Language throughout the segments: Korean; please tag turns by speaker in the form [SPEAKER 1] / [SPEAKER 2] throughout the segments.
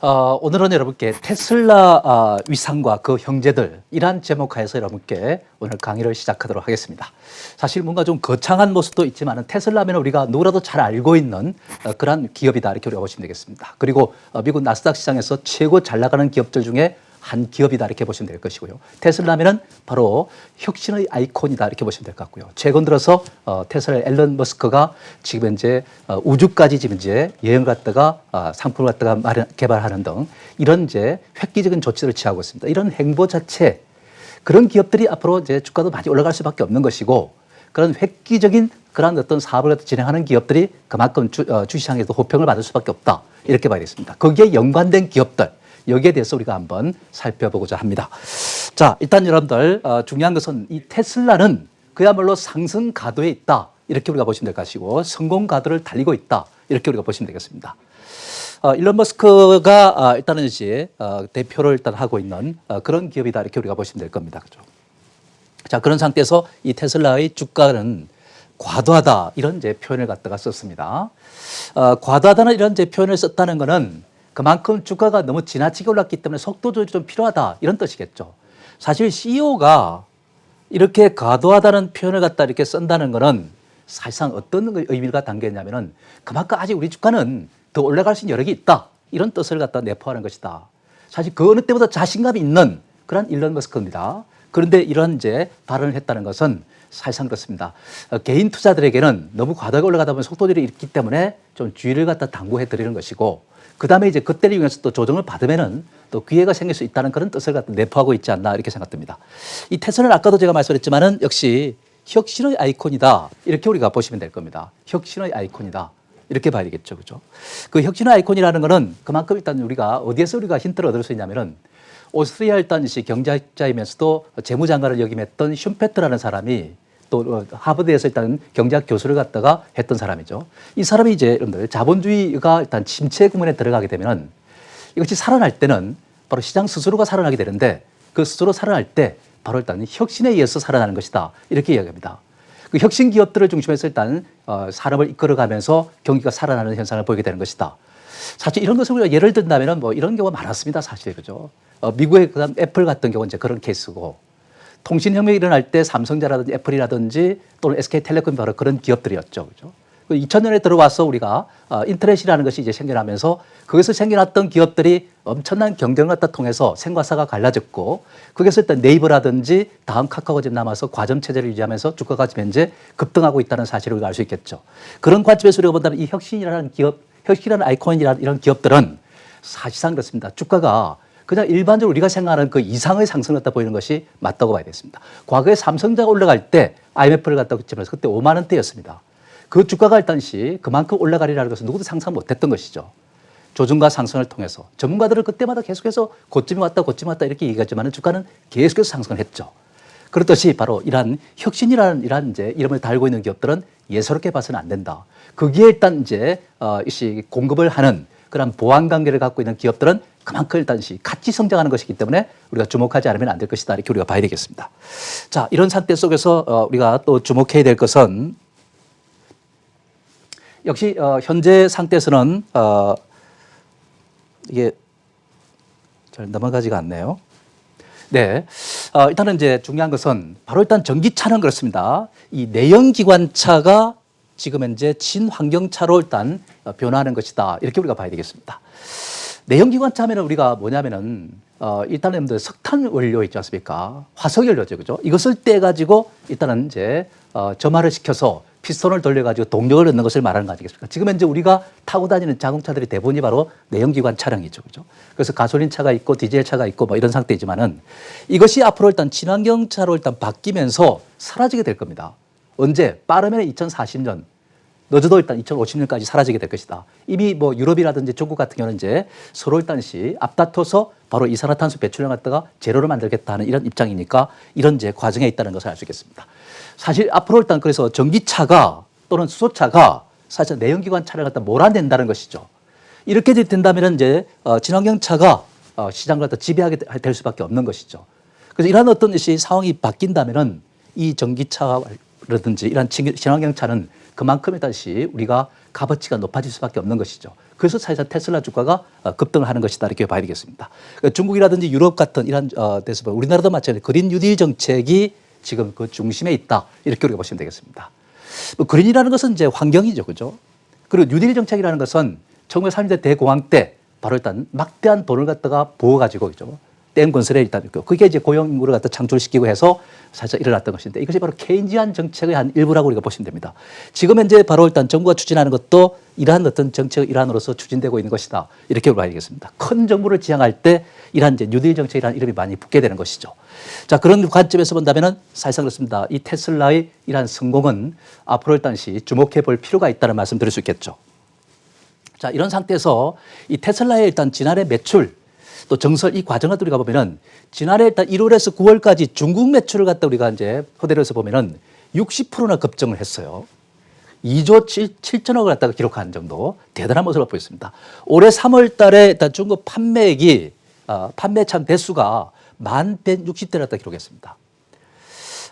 [SPEAKER 1] 오늘은 여러분께 테슬라 위상과 그 형제들 이란 제목하에서 여러분께 오늘 강의를 시작하도록 하겠습니다. 사실 뭔가 좀 거창한 모습도 있지만 테슬라면 우리가 누구라도 잘 알고 있는 그런 기업이다 이렇게 우리가 보시면 되겠습니다. 그리고 미국 나스닥 시장에서 최고 잘 나가는 기업들 중에 한 기업이다 이렇게 보시면 될 것이고요. 테슬라면은 바로 혁신의 아이콘이다 이렇게 보시면 될 것 같고요. 최근 들어서 테슬라 앨런 머스크가 지금 현재 우주까지 지금 이제 여행 갔다가 상품을 갖다가 개발하는 등 이런 이제 획기적인 조치를 취하고 있습니다. 이런 행보 자체 그런 기업들이 앞으로 이제 주가도 많이 올라갈 수밖에 없는 것이고 그런 획기적인 그런 어떤 사업을 진행하는 기업들이 그만큼 주시장에서 호평을 받을 수밖에 없다 이렇게 봐야겠습니다. 거기에 연관된 기업들 여기에 대해서 우리가 한번 살펴보고자 합니다. 자, 일단 여러분들 중요한 것은 이 테슬라는 그야말로 상승 가도에 있다. 이렇게 우리가 보시면 될 것이고 성공 가도를 달리고 있다. 이렇게 우리가 보시면 되겠습니다. 일론 머스크가 일단은 이제 대표를 일단 하고 있는 그런 기업이다. 이렇게 우리가 보시면 될 겁니다. 그죠? 자, 그런 상태에서 이 테슬라의 주가는 과도하다. 이런 이제 표현을 갖다가 썼습니다. 과도하다는 이런 이제 표현을 썼다는 것은 그만큼 주가가 너무 지나치게 올랐기 때문에 속도 조절이 좀 필요하다 이런 뜻이겠죠. 사실 CEO가 이렇게 과도하다는 표현을 갖다 이렇게 쓴다는 것은 사실상 어떤 의미가 담겨 있냐면은 그만큼 아직 우리 주가는 더 올라갈 수 있는 여력이 있다 이런 뜻을 갖다 내포하는 것이다. 사실 그 어느 때보다 자신감이 있는 그런 일론 머스크입니다. 그런데 이런 이제 발언을 했다는 것은 사실상 그렇습니다. 개인 투자들에게는 너무 과도하게 올라가다 보면 속도들이 있기 때문에 좀 주의를 갖다 당부해 드리는 것이고 그 다음에 이제 그때를 이용해서 또 조정을 받으면은 또 기회가 생길 수 있다는 그런 뜻을 갖다 내포하고 있지 않나 이렇게 생각됩니다. 이 테슬라는 아까도 제가 말씀드렸지만은 역시 혁신의 아이콘이다. 이렇게 우리가 보시면 될 겁니다. 혁신의 아이콘이다. 이렇게 봐야 되겠죠. 그죠? 그 혁신의 아이콘이라는 거는 그만큼 일단 우리가 어디에서 우리가 힌트를 얻을 수 있냐면은 오스트리아 일단 경제학자이면서도 재무장관을 역임했던 슌페트라는 사람이 또 하버드에서 일단 경제학 교수를 갖다가 했던 사람이죠. 이 사람이 이제 여러분들 자본주의가 일단 침체 국면에 들어가게 되면 이것이 살아날 때는 바로 시장 스스로가 살아나게 되는데 그 스스로 살아날 때 바로 일단 혁신에 의해서 살아나는 것이다. 이렇게 이야기합니다. 그 혁신 기업들을 중심해서 일단 산업을 이끌어가면서 경기가 살아나는 현상을 보이게 되는 것이다. 사실 이런 것을 우리가 예를 든다면 뭐 이런 경우가 많았습니다. 사실 그죠. 미국의 그다음 애플 같은 경우는 이제 그런 케이스고 통신혁명이 일어날 때 삼성자라든지 애플이라든지 또는 SK텔레콤이 바로 그런 기업들이었죠. 그죠? 2000년에 들어와서 우리가 인터넷이라는 것이 이제 생겨나면서 거기서 생겨났던 기업들이 엄청난 경쟁을 갖다 통해서 생과사가 갈라졌고 거기서 일단 네이버라든지 다음 카카오가 지금 남아서 과점 체제를 유지하면서 주가가 지금 현재 급등하고 있다는 사실을 우리가 알 수 있겠죠. 그런 관점에서 우리가 본다면 이 혁신이라는 기업, 혁신이라는 아이콘이라는 이런 기업들은 사실상 그렇습니다. 주가가 그냥 일반적으로 우리가 생각하는 그 이상의 상승을 갖다 보이는 것이 맞다고 봐야 되겠습니다. 과거에 삼성자가 올라갈 때 IMF를 갖다 붙이면서 그때 5만 원대였습니다. 그 주가가 일단 그만큼 올라가리라는 것은 누구도 상상 못했던 것이죠. 조정과 상승을 통해서 전문가들은 그때마다 계속해서 고점이 왔다 이렇게 얘기하지만 주가는 계속해서 상승을 했죠. 그렇듯이 바로 이러한 혁신이라는 이러한 이제 이름을 달고 있는 기업들은 예사롭게 봐서는 안 된다. 거기에 일단 이제 공급을 하는 그런 보완 관계를 갖고 있는 기업들은 그만큼 일단 같이 성장하는 것이기 때문에 우리가 주목하지 않으면 안 될 것이다. 이렇게 우리가 봐야 되겠습니다. 자, 이런 상태 속에서 우리가 또 주목해야 될 것은 역시 현재 상태에서는 이게 잘 넘어가지가 않네요. 네. 일단은 이제 중요한 것은 바로 일단 전기차는 그렇습니다. 이 내연기관차가 지금 현재 친환경차로 일단 변화하는 것이다. 이렇게 우리가 봐야 되겠습니다. 내연기관차 하면 우리가 뭐냐면은 일단은 석탄 원료 있지 않습니까? 화석 연료죠. 그죠? 이것을 떼가지고 일단은 이제 점화를 시켜서 피스톤을 돌려가지고 동력을 얻는 것을 말하는 거 아니겠습니까? 지금 현재 우리가 타고 다니는 자동차들이 대부분이 바로 내연기관 차량이죠. 그죠? 그래서 가솔린 차가 있고 디젤 차가 있고 뭐 이런 상태이지만은 이것이 앞으로 일단 친환경차로 일단 바뀌면서 사라지게 될 겁니다. 언제? 빠르면 2040년, 늦어도 일단 2050년까지 사라지게 될 것이다. 이미 뭐 유럽이라든지 중국 같은 경우는 이제 서로 일단씩 앞다퉈서 바로 이산화탄소 배출량 갖다가 제로를 만들겠다 하는 이런 입장이니까 이런 이제 과정에 있다는 것을 알 수 있겠습니다. 사실 앞으로 일단 그래서 전기차가 또는 수소차가 사실 내연기관 차량을 갖다 몰아낸다는 것이죠. 이렇게 된다면 이제 친환경차가 시장을 갖다 지배하게 될 수밖에 없는 것이죠. 그래서 이러한 어떤 상황이 바뀐다면은 이 전기차라든지 이런 친환경차는 그만큼에 다시 우리가 값어치가 높아질 수밖에 없는 것이죠. 그래서 사실상 테슬라 주가가 급등을 하는 것이다 이렇게 봐야 되겠습니다. 그러니까 중국이라든지 유럽 같은 이런 데서 보면 우리나라도 마찬가지로 그린 뉴딜 정책이 지금 그 중심에 있다 이렇게 우리가 보시면 되겠습니다. 뭐 그린이라는 것은 이제 환경이죠, 그죠? 그리고 뉴딜 정책이라는 것은 1930년대 대공황 때 바로 일단 막대한 돈을 갖다가 부어가지고 그죠? 댐 건설에 일단 있고 그게 이제 고용 인구를 갖다 창출시키고 해서 사실 일어났던 것인데 이것이 바로 케인지안 정책의 한 일부라고 우리가 보시면 됩니다. 지금 현재 바로 일단 정부가 추진하는 것도 이러한 어떤 정책의 일환으로서 추진되고 있는 것이다 이렇게 봐야 되겠습니다. 큰 정부를 지향할 때 이러한 이제 뉴딜 정책이라는 이름이 많이 붙게 되는 것이죠. 자, 그런 관점에서 본다면은 사실상 그렇습니다. 이 테슬라의 이러한 성공은 앞으로 일단시 주목해 볼 필요가 있다는 말씀 드릴 수 있겠죠. 자, 이런 상태에서 이 테슬라의 일단 지난해 매출 또 정설 이 과정을 우리가 보면은 지난해 일단 1월에서 9월까지 중국 매출을 갖다 우리가 이제 토대로 해서 보면은 60%나 급증을 했어요. 2조 7천억을 갖다가 기록한 정도 대단한 모습을 보였습니다. 올해 3월 달에 일단 중국 판매액이 판매참 대수가 1160대를 갖다 기록했습니다.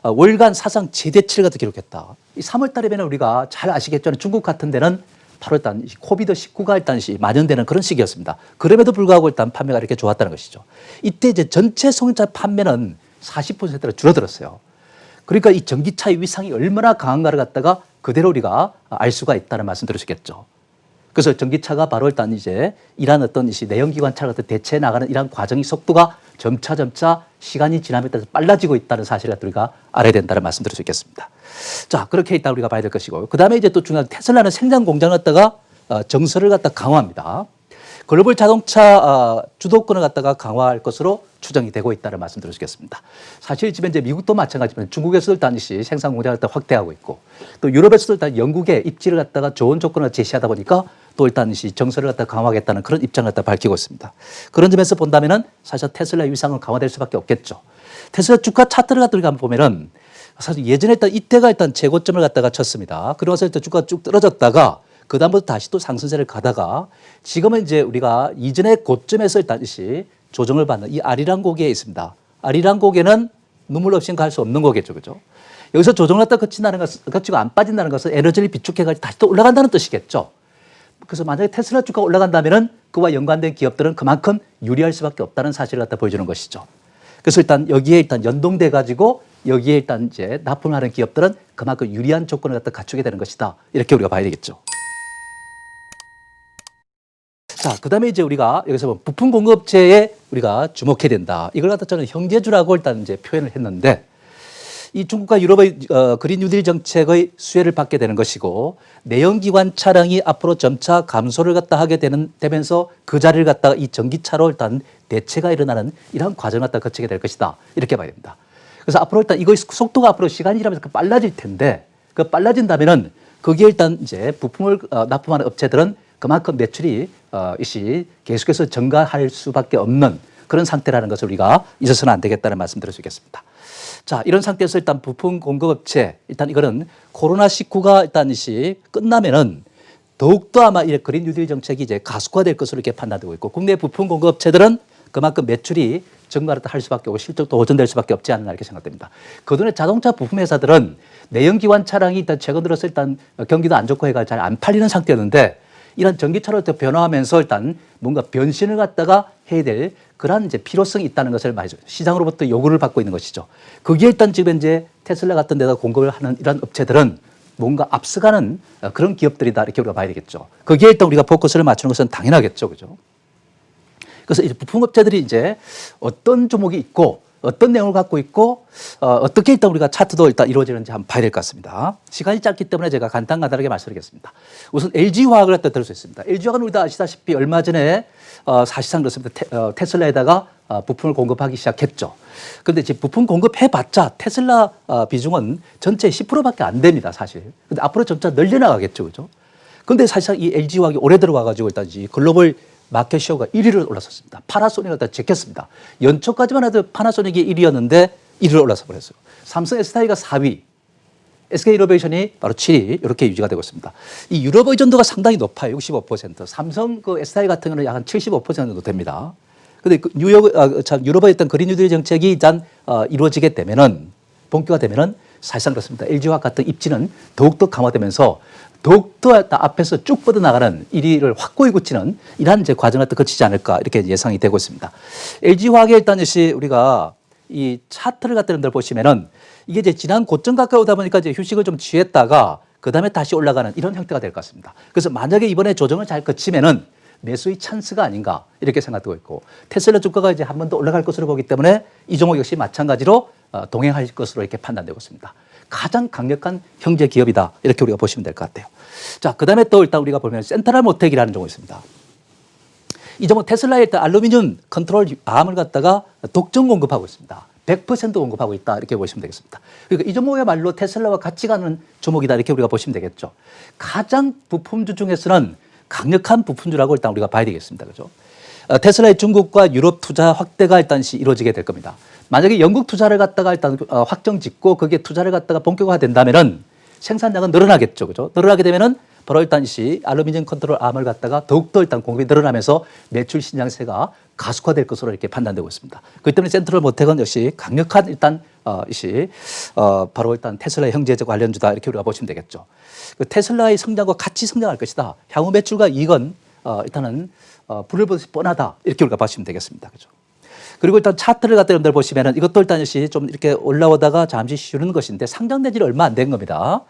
[SPEAKER 1] 월간 사상 최대치를 갖다 기록했다. 이 3월 달이면 우리가 잘 아시겠지만 중국 같은 데는 바로 일단 코비드 19가 일단 만연되는 그런 시기였습니다. 그럼에도 불구하고 일단 판매가 이렇게 좋았다는 것이죠. 이때 이제 전체 소형차 판매는 40%로 줄어들었어요. 그러니까 이 전기차의 위상이 얼마나 강한가를 갖다가 그대로 우리가 알 수가 있다는 말씀 들으시겠죠. 그래서 전기차가 바로 일단 이제 이러한 어떤 내연기관차를 대체해 나가는 이러한 과정의 속도가 점차 시간이 지남에 따라서 빨라지고 있다는 사실을 우리가 알아야 된다는 말씀 드릴 수 있겠습니다. 자, 그렇게 일단 우리가 봐야 될 것이고, 그 다음에 이제 또 중요한 테슬라는 생산 공장을 갖다가 정설을 갖다 강화합니다. 글로벌 자동차 주도권을 갖다가 강화할 것으로 추정이 되고 있다는 말씀 드릴 수 있겠습니다. 사실 지금 이제 미국도 마찬가지지만 중국에서도 일단 생산 공장을 갖다 확대하고 있고 또 유럽에서도 일단 영국의 입지를 갖다가 좋은 조건을 제시하다 보니까 또 일단 정설을 갖다 강화하겠다는 그런 입장을 갖다 밝히고 있습니다. 그런 점에서 본다면은 사실 테슬라의 위상은 강화될 수밖에 없겠죠. 테슬라 주가 차트를 갖다 우리가 한번 보면은 사실 예전에 일단 이때가 일단 최고점을 갖다가 쳤습니다. 그러면서 일단 주가가 쭉 떨어졌다가 그다음부터 다시 또 상승세를 가다가 지금은 이제 우리가 이전의 고점에서 일단 조정을 받는 이 아리랑 고개에 있습니다. 아리랑 고개는 눈물 없이는 갈 수 없는 고개죠, 그죠? 여기서 조정을 갖다 거치고 안 빠진다는 것은 에너지를 비축해가지고 다시 또 올라간다는 뜻이겠죠. 그래서 만약에 테슬라 주가가 올라간다면은 그와 연관된 기업들은 그만큼 유리할 수밖에 없다는 사실을 갖다 보여주는 것이죠. 그래서 일단 여기에 일단 연동돼 가지고 여기에 일단 이제 납품하는 기업들은 그만큼 유리한 조건을 갖다 갖추게 되는 것이다. 이렇게 우리가 봐야 되겠죠. 자, 그 다음에 이제 우리가 여기서 보면 부품 공급업체에 우리가 주목해야 된다. 이걸 갖다 저는 형제주라고 일단 이제 표현을 했는데 이 중국과 유럽의 그린 뉴딜 정책의 수혜를 받게 되는 것이고 내연기관 차량이 앞으로 점차 감소를 갖다 하게 되면서 그 자리를 갖다가 이 전기차로 일단 대체가 일어나는 이러한 과정을 갖다 거치게 될 것이다. 이렇게 봐야 됩니다. 그래서 앞으로 일단 이거의 속도가 앞으로 시간이 지나면서 빨라질 텐데 그 빨라진다면은 거기에 일단 이제 부품을 납품하는 업체들은 그만큼 매출이 계속해서 증가할 수밖에 없는 그런 상태라는 것을 우리가 잊어서는 안 되겠다는 말씀 드릴 수 있겠습니다. 자, 이런 상태에서 일단 부품 공급업체, 일단 이거는 코로나19가 일단 끝나면은 더욱더 아마 이 그린 뉴딜 정책이 이제 가속화될 것으로 이렇게 판단되고 있고 국내 부품 공급업체들은 그만큼 매출이 증가를 할 수밖에 없고 실적도 호전될 수밖에 없지 않나 이렇게 생각됩니다. 그동안 자동차 부품 회사들은 내연기관 차량이 일단 최근 들어서 일단 경기도 안 좋고 해가 잘 안 팔리는 상태였는데 이런 전기차로 변화하면서 일단 뭔가 변신을 갖다가 해야 될 그런 이제 필요성이 있다는 것을 시장으로부터 요구를 받고 있는 것이죠. 거기에 일단 지금 이제 테슬라 같은 데다 공급을 하는 이런 업체들은 뭔가 앞서가는 그런 기업들이다 이렇게 우리가 봐야 되겠죠. 거기에 일단 우리가 포커스를 맞추는 것은 당연하겠죠, 그죠? 그래서 이제 부품업체들이 이제 어떤 종목이 있고 어떤 내용을 갖고 있고 어떻게 일단 우리가 차트도 일단 이루어지는지 한번 봐야 될 것 같습니다. 시간이 짧기 때문에 제가 간단하게 말씀드리겠습니다. 우선 LG화학을 갖다 들을 수 있습니다. LG화학은 우리도 아시다시피 얼마 전에 사실상 그렇습니다. 테슬라에다가 부품을 공급하기 시작했죠. 그런데 이제 부품 공급해봤자 테슬라 비중은 전체 10%밖에 안 됩니다, 사실. 근데 앞으로 점차 늘려나가겠죠, 그죠? 그런데 사실상 이 LG화학이 올해 들어와가지고 일단 글로벌 마켓시어가 1위로 올라섰습니다. 파나소닉을 다 제꼈습니다. 연초까지만 해도 파나소닉이 1위였는데 1위로 올라서 버렸어요. 삼성 SDI가 4위, SK이노베이션이 바로 7위 이렇게 유지가 되고 있습니다. 이 유럽 의존도가 상당히 높아요. 65%. 삼성 그 SDI 같은 경우는 약 한 75% 정도 됩니다. 그런데 유럽의 어떤 그린 뉴딜 정책이 일단 이루어지게 되면은 본격화되면은 사실상 그렇습니다. LG화학 같은 입지는 더욱더 강화되면서 더욱더 앞에서 쭉 뻗어나가는 1위를 확고히 굳히는 이러한 이제 과정을 또 거치지 않을까 이렇게 예상이 되고 있습니다. LG화학의 일단 역시 우리가 이 차트를 갖다 여러분들 보시면은 이게 이제 지난 고점 가까이 오다 보니까 이제 휴식을 좀 취했다가 그 다음에 다시 올라가는 이런 형태가 될 것 같습니다. 그래서 만약에 이번에 조정을 잘 거치면은 매수의 찬스가 아닌가 이렇게 생각되고 있고 테슬라 주가가 이제 한 번 더 올라갈 것으로 보기 때문에 이 종목 역시 마찬가지로 동행할 것으로 이렇게 판단되고 있습니다. 가장 강력한 형제 기업이다 이렇게 우리가 보시면 될 것 같아요. 자, 그 다음에 또 일단 우리가 보면 센트럴 모텍이라는 종목이 있습니다. 이 종목 테슬라에 일단 알루미늄 컨트롤 암을 갖다가 독점 공급하고 있습니다. 100% 공급하고 있다 이렇게 보시면 되겠습니다. 그러니까 이 종목이야말로 테슬라와 같이 가는 종목이다 이렇게 우리가 보시면 되겠죠. 가장 부품주 중에서는 강력한 부품주라고 일단 우리가 봐야 되겠습니다. 그죠? 테슬라의 중국과 유럽 투자 확대가 일단 이루어지게 될 겁니다. 만약에 영국 투자를 갖다가 일단 확정 짓고 거기에 투자를 갖다가 본격화가 된다면은 생산량은 늘어나겠죠. 그죠? 늘어나게 되면은 바로 일단 알루미늄 컨트롤 암을 갖다가 더욱더 일단 공급이 늘어나면서 매출 신장세가 가속화될 것으로 이렇게 판단되고 있습니다. 그렇기 때문에 센트럴 모텍은 역시 강력한 일단 바로 일단 테슬라의 형제적 관련주다 이렇게 우리가 보시면 되겠죠. 그 테슬라의 성장과 같이 성장할 것이다. 향후 매출과 이익은 일단은 불을 보듯이 뻔하다 이렇게 우리가 보시면 되겠습니다. 그죠? 그리고 일단 차트를 갖다 여러분들 보시면은 이것도 일단 역시 좀 이렇게 올라오다가 잠시 쉬는 것인데 상장된 지는 얼마 안 된 겁니다.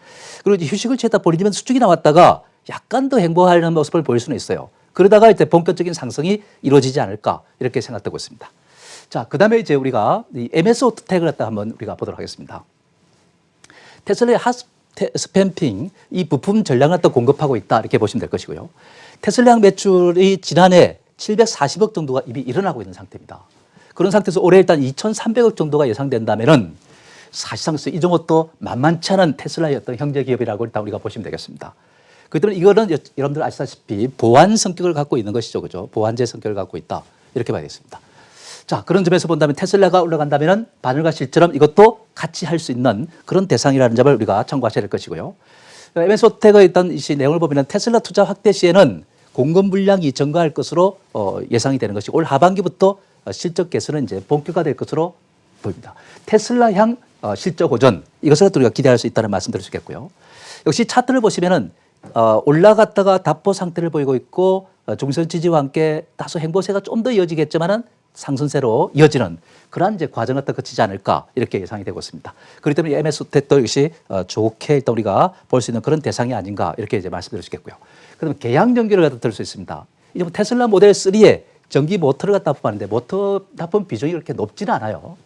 [SPEAKER 1] 그리고 이제 휴식을 취했다 버리면 수축이 나왔다가 약간 더 행보하는 모습을 보일 수는 있어요. 그러다가 이제 본격적인 상승이 이루어지지 않을까 이렇게 생각되고 있습니다. 자, 그 다음에 이제 우리가 이 MS 오토텍을 갖다 한번 우리가 보도록 하겠습니다. 테슬라의 스탬핑 이 부품 전량을 또 공급하고 있다 이렇게 보시면 될 것이고요. 테슬라 매출이 지난해 740억 정도가 이미 일어나고 있는 상태입니다. 그런 상태에서 올해 일단 2,300억 정도가 예상된다면은 사실상 이 종목도 만만치 않은 테슬라의 어떤 형제 기업이라고 일단 우리가 보시면 되겠습니다. 그렇기 때문에 이거는 여러분들 아시다시피 보완 성격을 갖고 있는 것이죠. 그죠? 보완제 성격을 갖고 있다. 이렇게 봐야겠습니다. 자, 그런 점에서 본다면 테슬라가 올라간다면은 바늘과 실처럼 이것도 같이 할 수 있는 그런 대상이라는 점을 우리가 참고하셔야 될 것이고요. MS호텍의 일단 이 내용을 보면 테슬라 투자 확대 시에는 공급 물량이 증가할 것으로 예상이 되는 것이 올 하반기부터 실적 개선은 이제 본격화될 것으로 보입니다. 테슬라향 실적 호전 이것을 우리가 기대할 수 있다는 말씀드릴 수 있겠고요. 역시 차트를 보시면은 올라갔다가 답보 상태를 보이고 있고 중선 지지와 함께 다소 행보세가 좀 더 이어지겠지만은 상승세로 이어지는 그러한 이제 과정을 또 거치지 않을까 이렇게 예상이 되고 있습니다. 그렇기 때문에 MS호텍도 역시 좋게 일단 우리가 볼 수 있는 그런 대상이 아닌가 이렇게 이제 말씀드릴 수 있겠고요. 그다음에 계양 전기를 갖다 들 수 있습니다. 이제 테슬라 모델 3에 전기 모터를 갖다 납품하는데 모터 납품 비중이 그렇게 높지는 않아요.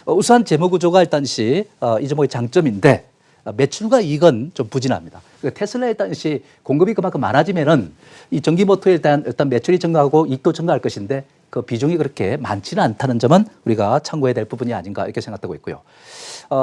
[SPEAKER 1] 우수한 재무 구조가 일단 이 종목의 장점인데 매출과 이익은 좀 부진합니다. 테슬라 일단 공급이 그만큼 많아지면은 이 전기 모터에 일단 매출이 증가하고 이익도 증가할 것인데 그 비중이 그렇게 많지는 않다는 점은 우리가 참고해야 될 부분이 아닌가 이렇게 생각되고 있고요.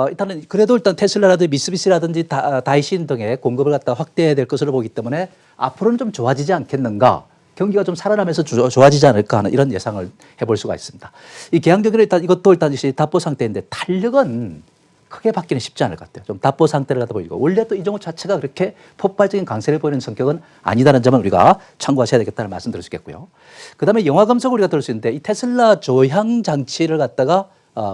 [SPEAKER 1] 일단은 그래도 일단 테슬라라든지 미쓰비시라든지 다이신 등의 공급을 갖다 확대해야 될 것으로 보기 때문에 앞으로는 좀 좋아지지 않겠는가. 경기가 좀 살아나면서 좋아지지 않을까 하는 이런 예상을 해볼 수가 있습니다. 이 계양전기는 이것도 일단 답보 상태인데 탄력은 크게 받기는 쉽지 않을 것 같아요. 좀 답보 상태를 갖다 보이고 원래 또 이 종목 자체가 그렇게 폭발적인 강세를 보이는 성격은 아니다는 점을 우리가 참고하셔야 되겠다는 말씀드릴 수 있겠고요. 그다음에 영화 감속을 우리가 들을 수 있는데 이 테슬라 조향 장치를 갖다가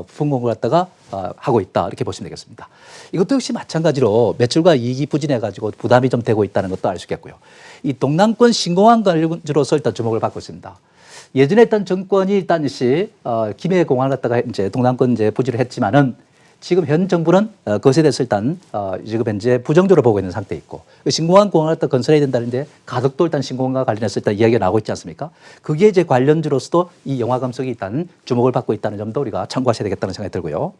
[SPEAKER 1] 부품 공급을 갖다가 하고 있다 이렇게 보시면 되겠습니다. 이것도 역시 마찬가지로 매출과 이익이 부진해가지고 부담이 좀 되고 있다는 것도 알 수 있겠고요. 이 동남권 신공항 관련주로서 일단 주목을 받고 있습니다. 예전에 일단 정권이 일단 김해공항을 갖다가 이제 동남권 이제 부지를 했지만은 지금 현 정부는 그것에 대해서 일단 지금 현재 부정적으로 보고 있는 상태에 있고 신공항 공항을 갖다 건설해야 된다는데 가덕도 일단 신공항과 관련해서 일단 이야기가 나오고 있지 않습니까? 그게 이제 관련주로서도 이 영화 감속이 일단 주목을 받고 있다는 점도 우리가 참고하셔야 되겠다는 생각이 들고요.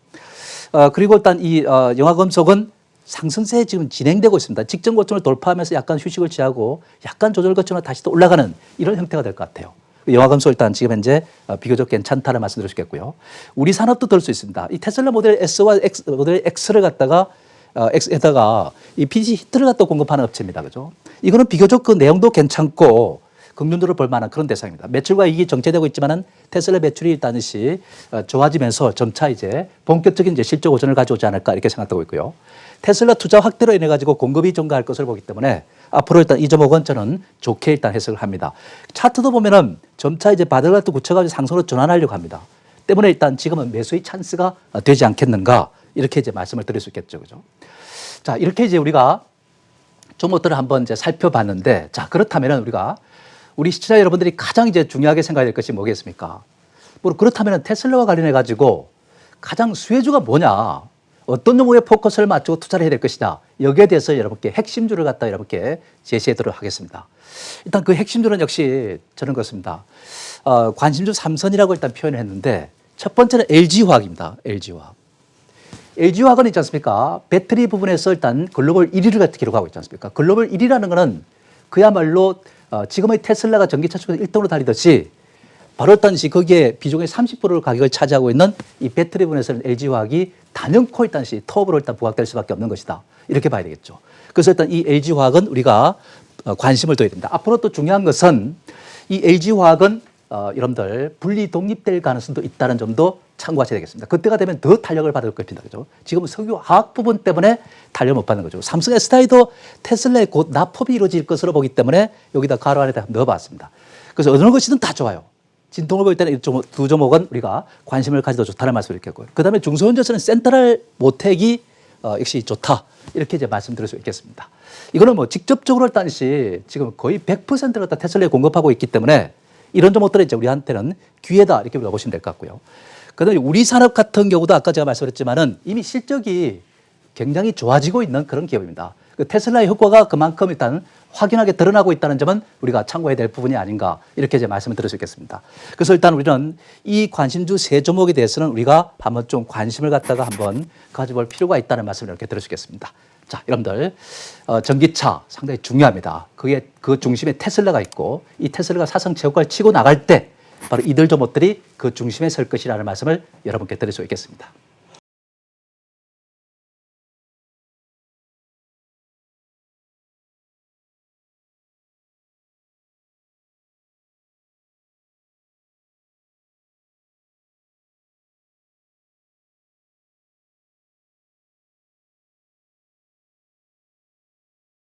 [SPEAKER 1] 그리고 일단 이 영화 감속은 상승세에 지금 진행되고 있습니다. 직전 고점을 돌파하면서 약간 휴식을 취하고 약간 조절 거쳐서 다시 또 올라가는 이런 형태가 될 것 같아요. 영화 감소 일단 지금 현재 비교적 괜찮다는 말씀드릴 수 있겠고요. 우리 산업도 들 수 있습니다. 이 테슬라 모델 S와 모델 X를 갖다가 X에다가 이 PC 히트를 갖다 공급하는 업체입니다. 그죠? 이거는 비교적 그 내용도 괜찮고 긍정도를 볼 만한 그런 대상입니다. 매출과 이익이 정체되고 있지만은 테슬라 매출이 일단 좋아지면서 점차 이제 본격적인 이제 실적 호전을 가져오지 않을까 이렇게 생각하고 있고요. 테슬라 투자 확대로 인해 가지고 공급이 증가할 것을 보기 때문에 앞으로 일단 이 종목은 저는 좋게 일단 해석을 합니다. 차트도 보면은 점차 이제 바닥을 또 굳혀가지고 상승으로 전환하려고 합니다. 때문에 일단 지금은 매수의 찬스가 되지 않겠는가 이렇게 이제 말씀을 드릴 수 있겠죠. 그죠? 자, 이렇게 이제 우리가 종목들을 한번 이제 살펴봤는데, 자, 그렇다면 우리가 우리 시청자 여러분들이 가장 이제 중요하게 생각해야 될 것이 뭐겠습니까? 뭐 그렇다면 테슬라와 관련해 가지고 가장 수혜주가 뭐냐? 어떤 종목에 포커스를 맞추고 투자를 해야 될 것이냐? 여기에 대해서 여러분께 핵심주를 갖다 여러분께 제시해 드리도록 하겠습니다. 일단 그 핵심주는 역시 저는 그렇습니다. 관심주 3선이라고 일단 표현을 했는데, 첫 번째는 LG화학입니다. LG화학. LG화학은 있지 않습니까? 배터리 부분에서 일단 글로벌 1위를 기록하고 있지 않습니까? 글로벌 1위라는 거는 그야말로 지금의 테슬라가 전기차 쪽에서 1등으로 달리듯이 바로 당시 거기에 비중의 30%를 가격을 차지하고 있는 이 배터리 부분에서는 LG화학이 단연코 일단 톱으로 일단 부각될 수밖에 없는 것이다. 이렇게 봐야 되겠죠. 그래서 일단 이 LG화학은 우리가 관심을 둬야 됩니다. 앞으로 또 중요한 것은 이 LG화학은 여러분들 분리 독립될 가능성도 있다는 점도 참고하셔야 되겠습니다. 그때가 되면 더 탄력을 받을 겁니다. 그죠? 지금은 석유화학 부분 때문에 탄력을 못 받는 거죠. 삼성 SDI도 테슬라의 곧 납품이 이루어질 것으로 보기 때문에 여기다 가로 안에다 넣어봤습니다. 그래서 어느 것이든 다 좋아요. 진통을 볼 때는 두 종목은 우리가 관심을 가져도 좋다는 말씀을 이렇게 했고요. 그 다음에 중소현대에서는 센트럴 모텍이 역시 좋다. 이렇게 이제 말씀드릴 수 있겠습니다. 이거는 뭐 직접적으로 일단 지금 거의 100%를 테슬라에 공급하고 있기 때문에 이런 종목들은 이제 우리한테는 기회다. 이렇게 우리가 보시면 될 것 같고요. 그 다음에 우리 산업 같은 경우도 아까 제가 말씀드렸지만은 이미 실적이 굉장히 좋아지고 있는 그런 기업입니다. 그 테슬라의 효과가 그만큼 일단 확연하게 드러나고 있다는 점은 우리가 참고해야 될 부분이 아닌가 이렇게 이제 말씀을 드릴 수 있겠습니다. 그래서 일단 우리는 이 관심주 세 종목에 대해서는 우리가 한번 좀 관심을 갖다가 한번 가져볼 필요가 있다는 말씀을 이렇게 드릴 수 있겠습니다. 자, 여러분들 전기차 상당히 중요합니다. 그게 그 중심에 테슬라가 있고 이 테슬라가 사상 최고가를 치고 나갈 때 바로 이들 종목들이 그 중심에 설 것이라는 말씀을 여러분께 드릴 수 있겠습니다.